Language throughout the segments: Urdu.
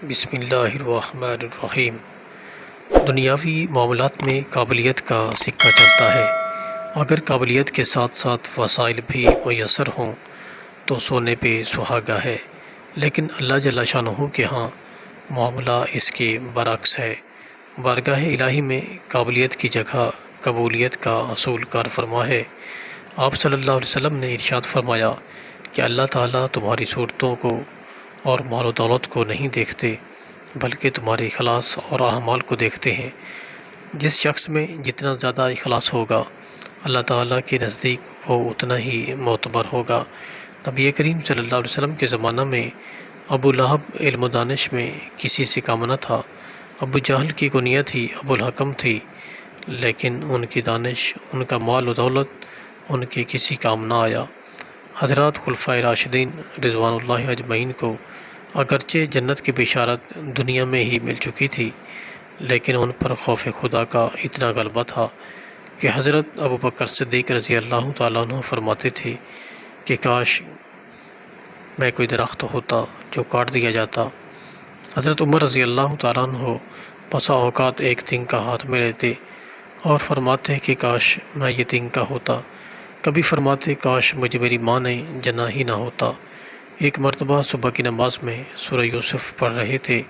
بسم اللہ الرحمن الرحیم۔ دنیاوی معاملات میں قابلیت کا سکہ چلتا ہے۔ اگر قابلیت کے ساتھ ساتھ وسائل بھی میسر ہوں تو سونے پہ سہاگا ہے، لیکن اللہ جل شانہ کے ہاں معاملہ اس کے برعکس ہے۔ بارگاہ الہی میں قابلیت کی جگہ قبولیت کا اصول کار فرما ہے۔ آپ صلی اللہ علیہ وسلم نے ارشاد فرمایا کہ اللہ تعالیٰ تمہاری صورتوں کو اور مال و دولت کو نہیں دیکھتے، بلکہ تمہارے اخلاص اور اعمال کو دیکھتے ہیں۔ جس شخص میں جتنا زیادہ اخلاص ہوگا، اللہ تعالیٰ کے نزدیک وہ اتنا ہی معتبر ہوگا۔ نبی کریم صلی اللہ علیہ وسلم کے زمانہ میں ابو لہب علم و دانش میں کسی سے کم نہ تھا۔ ابو جہل کی کنیت ہی ابو الحکم تھی، لیکن ان کی دانش، ان کا مال و دولت ان کے کسی کام نہ آیا۔ حضرات خلفائے راشدین رضوان اللہ اجمعین کو اگرچہ جنت کی بشارت دنیا میں ہی مل چکی تھی، لیکن ان پر خوف خدا کا اتنا غلبہ تھا کہ حضرت ابوبکر صدیق رضی اللہ تعالیٰ عنہ فرماتے تھے کہ کاش میں کوئی درخت ہوتا جو کاٹ دیا جاتا۔ حضرت عمر رضی اللہ تعالیٰ عنہ بسا اوقات ایک تنکا ہاتھ میں لیتے اور فرماتے کہ کاش میں یہ تنکا ہوتا۔ کبھی فرماتے کاش مجھے میری ماں نے جنا ہی نہ ہوتا۔ ایک مرتبہ صبح کی نماز میں سورہ یوسف پڑھ رہے تھے،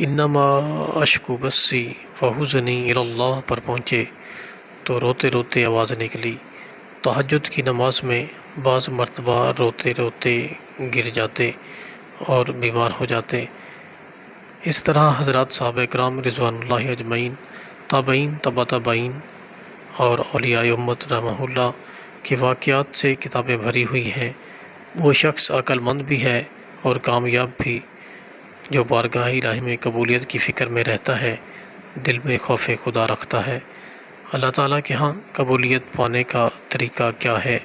انما اشکو بسی وحزنی الی اللہ پر پہنچے تو روتے روتے آواز نکلی۔ تہجد کی نماز میں بعض مرتبہ روتے روتے گر جاتے اور بیمار ہو جاتے۔ اس طرح حضرات صحابہ کرام رضوان اللہ اجمعین، تابعین، تبع تابعین اور اولیاء امت رحمہ اللہ کے واقعات سے کتابیں بھری ہوئی ہیں۔ وہ شخص عقل مند بھی ہے اور کامیاب بھی جو بارگاہ الہی میں قبولیت کی فکر میں رہتا ہے، دل میں خوف خدا رکھتا ہے۔ اللہ تعالیٰ کے ہاں قبولیت پانے کا طریقہ کیا ہے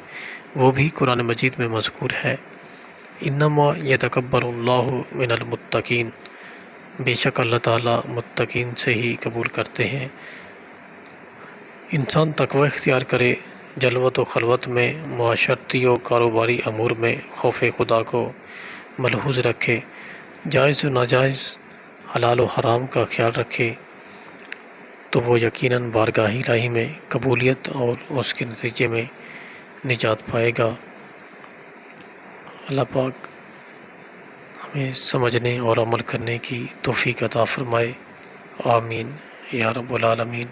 وہ بھی قرآن مجید میں مذکور ہے۔ انما یتقبل اللہ من المتقین، بے شک اللہ تعالیٰ متقین سے ہی قبول کرتے ہیں۔ انسان تقوی اختیار کرے، جلوت و خلوت میں، معاشرتی و کاروباری امور میں خوف خدا کو ملحوظ رکھے، جائز و ناجائز، حلال و حرام کا خیال رکھے، تو وہ یقیناً بارگاہ الہی میں قبولیت اور اس کے نتیجے میں نجات پائے گا۔ اللہ پاک ہمیں سمجھنے اور عمل کرنے کی توفیق عطا فرمائے، آمین یا رب العالمین۔